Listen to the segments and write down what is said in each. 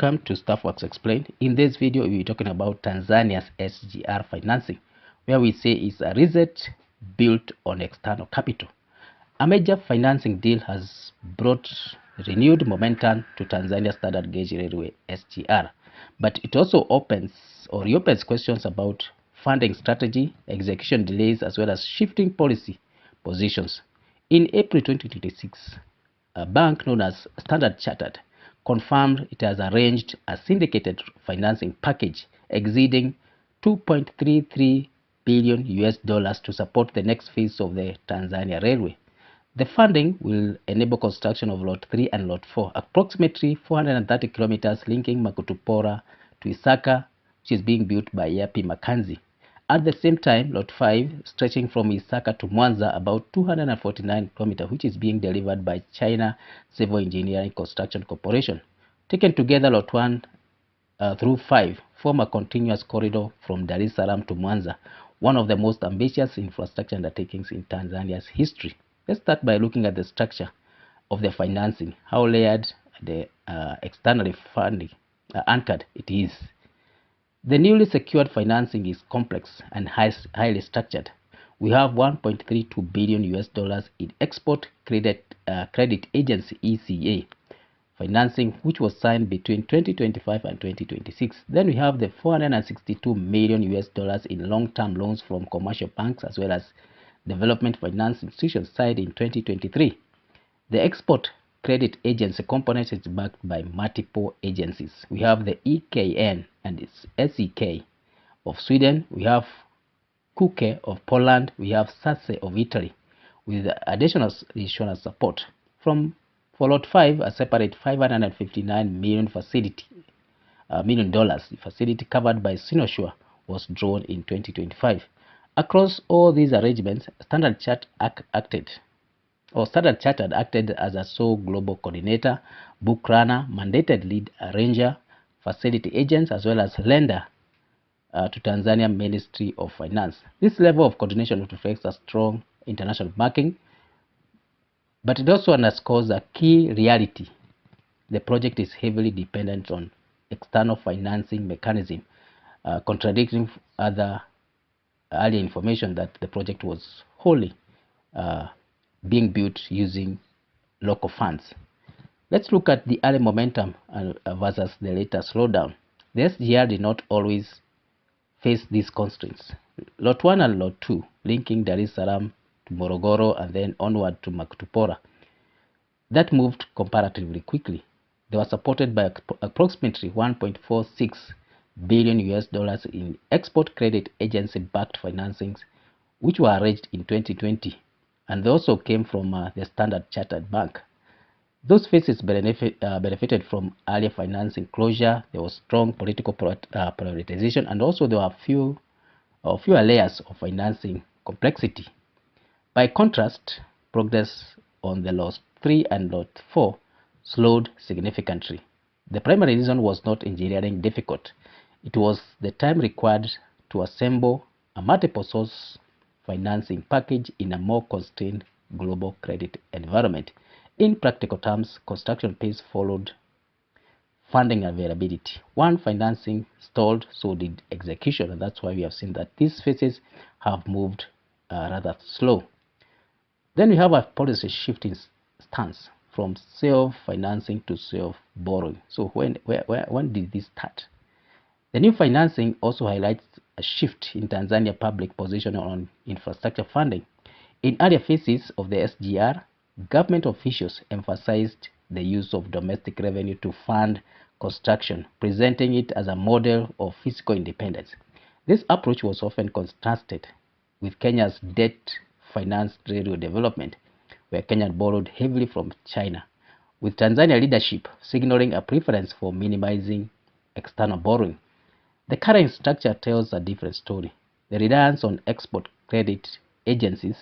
Welcome to Staffworks Explained. In this video, we'll be talking about Tanzania's SGR financing, where we say it's a reset built on external capital. A major financing deal has brought renewed momentum to Tanzania's standard gauge railway SGR, but it also reopens questions about funding strategy, execution delays, as well as shifting policy positions. In April 2026, a bank known as Standard Chartered confirmed it has arranged a syndicated financing package exceeding $2.33 billion to support the next phase of the Tanzania Railway. The funding will enable construction of Lot 3 and Lot 4, approximately 430 kilometers linking Makutupora to Isaka, which is being built by Yapı Merkezi. At the same time, Lot 5, stretching from Isaka to Mwanza, about 249 kilometers, which is being delivered by China Civil Engineering Construction Corporation. Taken together, Lot 1 through 5 form a continuous corridor from Salaam to Mwanza, one of the most ambitious infrastructure undertakings in Tanzania's history. Let's start by looking at the structure of the financing, how layered the externally funding anchored it is. The newly secured financing is complex and highly structured. We have $1.32 billion in Export Credit Agency (ECA) financing, which was signed between 2025 and 2026. Then we have the $462 million in long-term loans from commercial banks as well as development finance institutions signed in 2023. The Export Credit Agency component is backed by multiple agencies. We have the EKN and its SEK of Sweden. We have KUKE of Poland. We have SASE of Italy, with additional support. For Lot 5, a separate $559 million facility covered by Sinosure was drawn in 2025. Across all these arrangements, Standard Chartered acted as a sole global coordinator, book runner, mandated lead arranger, facility agents, as well as lender to Tanzania Ministry of Finance. This level of coordination reflects a strong international backing, but it also underscores a key reality. The project is heavily dependent on external financing mechanism, contradicting other earlier information that the project was wholly being built using local funds. Let's look at the early momentum versus the later slowdown. The SGR did not always face these constraints. Lot 1 and Lot 2, linking Dar es Salaam to Morogoro and then onward to Makutupora, that moved comparatively quickly. They were supported by approximately $1.46 billion in Export Credit Agency-backed financings, which were arranged in 2020. And they also came from the Standard Chartered Bank. Those phases benefited from earlier financing closure. There was strong political prioritization, and also there were fewer layers of financing complexity. By contrast, progress on the Lot 3 and Lot 4 slowed significantly. The primary reason was not engineering difficult. It was the time required to assemble a multiple source financing package in a more constrained global credit environment. In practical terms, construction pace followed funding availability. One financing stalled, so did execution, and that's why we have seen that these phases have moved rather slow. Then we have a policy shifting stance from self-financing to self-borrowing. So when did this start? The new financing also highlights a shift in Tanzania public position on infrastructure funding. In earlier phases of the SGR, government officials emphasized the use of domestic revenue to fund construction, presenting it as a model of fiscal independence. This approach was often contrasted with Kenya's debt-financed railway development, where Kenya borrowed heavily from China, with Tanzania leadership signaling a preference for minimizing external borrowing. The current structure tells a different story. The reliance on export credit agencies,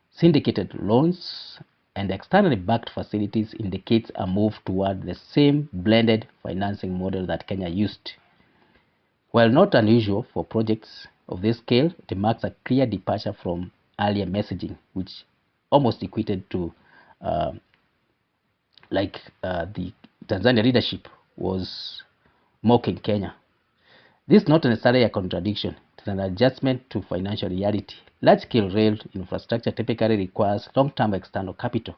syndicated loans, and externally backed facilities indicates a move toward the same blended financing model that Kenya used. While not unusual for projects of this scale, it marks a clear departure from earlier messaging, which almost equated to the Tanzania leadership was mocking Kenya. This is not necessarily a contradiction. It's an adjustment to financial reality. Large-scale rail infrastructure typically requires long-term external capital.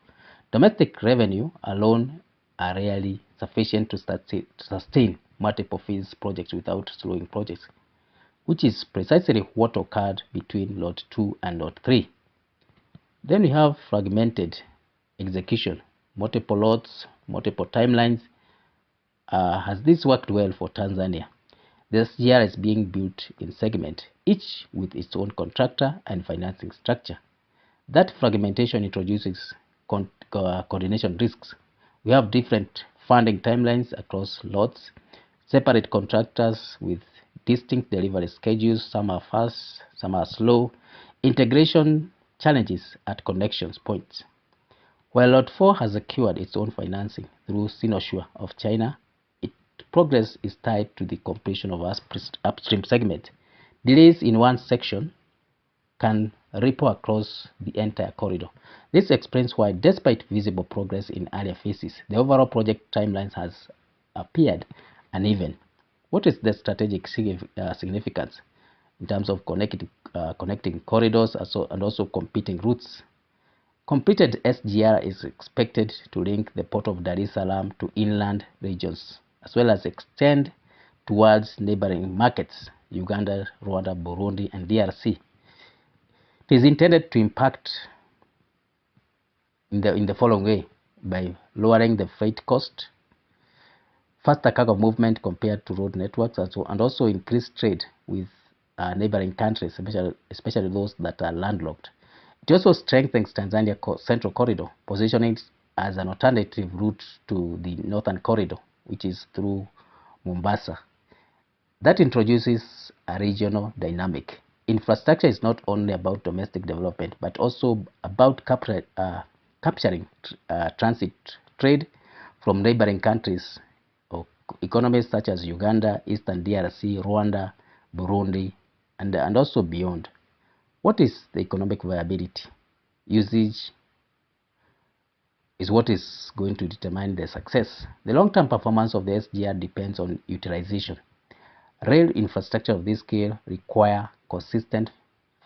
Domestic revenue alone are rarely sufficient to sustain multiple phase projects without slowing projects, which is precisely what occurred between Lot 2 and Lot 3. Then we have fragmented execution, multiple lots, multiple timelines. Has this worked well for Tanzania? The SGR is being built in segments, each with its own contractor and financing structure. That fragmentation introduces coordination risks. We have different funding timelines across lots, separate contractors with distinct delivery schedules. Some are fast, some are slow. Integration challenges at connections points. While Lot 4 has secured its own financing through Sinosure of China, its progress is tied to the completion of upstream segment. Delays in one section can ripple across the entire corridor. This explains why, despite visible progress in earlier phases, the overall project timelines has appeared uneven. What is the strategic significance in terms of connecting corridors and also competing routes? Completed SGR is expected to link the port of Dar es Salaam to inland regions, as well as extend towards neighboring markets, Uganda, Rwanda, Burundi, and DRC. It is intended to impact in the following way: by lowering the freight cost, faster cargo movement compared to road networks, and also increased trade with neighboring countries, especially those that are landlocked. It also strengthens Tanzania Central Corridor, positioning it as an alternative route to the Northern Corridor, which is through Mombasa. That introduces a regional dynamic. Infrastructure is not only about domestic development, but also about capturing transit trade from neighboring countries or economies such as Uganda, Eastern DRC, Rwanda, Burundi, and also beyond. What is the economic viability? Usage is what is going to determine the success. The long-term performance of the SGR depends on utilization. Rail infrastructure of this scale require consistent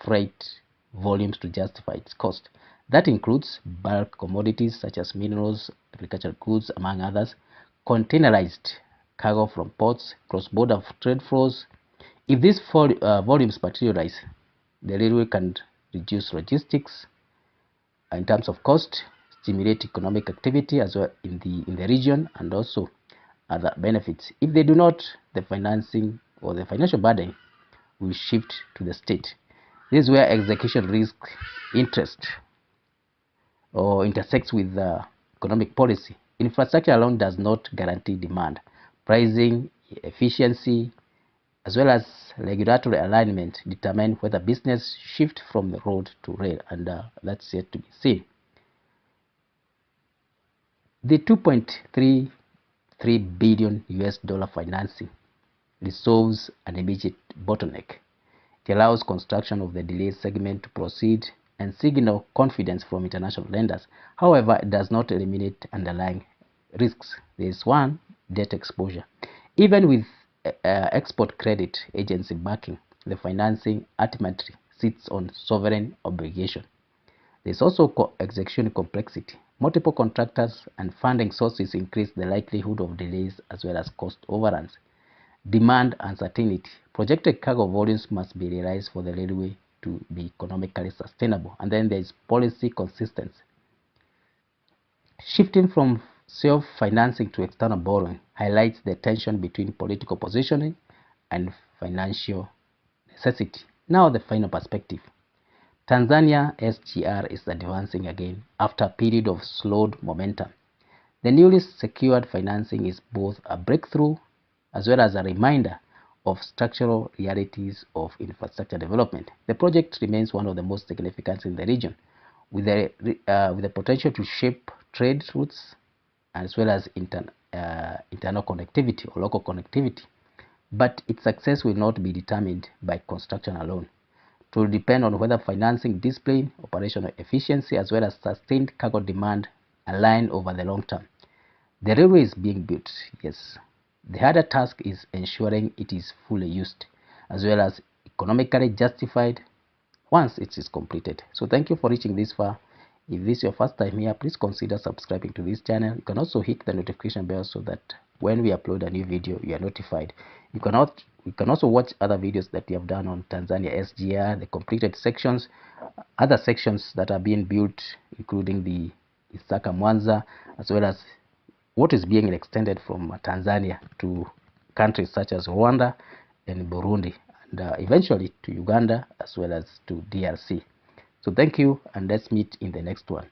freight volumes to justify its cost. That includes bulk commodities such as minerals, agricultural goods, among others, containerized cargo from ports, cross-border trade flows. If these volumes materialize, the railway can reduce logistics in terms of cost, stimulate economic activity as well in the region, and also other benefits. If they do not, the financing or the financial burden will shift to the state. This is where execution risk interest or intersects with economic policy. Infrastructure alone does not guarantee demand. Pricing, efficiency, as well as regulatory alignment determine whether business shift from the road to rail, and that's yet to be seen. The 2.33 billion US dollar financing resolves an immediate bottleneck. It allows construction of the delayed segment to proceed and signal confidence from international lenders. However, it does not eliminate underlying risks. There is one, debt exposure. Even with export credit agency backing, the financing ultimately sits on sovereign obligation. There is also execution complexity. Multiple contractors and funding sources increase the likelihood of delays as well as cost overruns. Demand uncertainty. Projected cargo volumes must be realized for the railway to be economically sustainable. And then there is policy consistency. Shifting from self-financing to external borrowing highlights the tension between political positioning and financial necessity. Now the final perspective. Tanzania SGR is advancing again after a period of slowed momentum. The newly secured financing is both a breakthrough as well as a reminder of structural realities of infrastructure development. The project remains one of the most significant in the region, with the potential to shape trade routes as well as internal connectivity or local connectivity. But its success will not be determined by construction alone. It will depend on whether financing discipline, operational efficiency, as well as sustained cargo demand align over the long term. The railway is being built, yes, The harder task is ensuring it is fully used as well as economically justified once it is completed. So thank you for reaching this far. If this is your first time here, please consider subscribing to this channel. You can also hit the notification bell so that when we upload a new video, you are notified. You can also watch other videos that we have done on Tanzania SGR, the completed sections, other sections that are being built, including the Isaka Mwanza, as well as what is being extended from Tanzania to countries such as Rwanda and Burundi, and eventually to Uganda as well as to DRC. So thank you, and let's meet in the next one.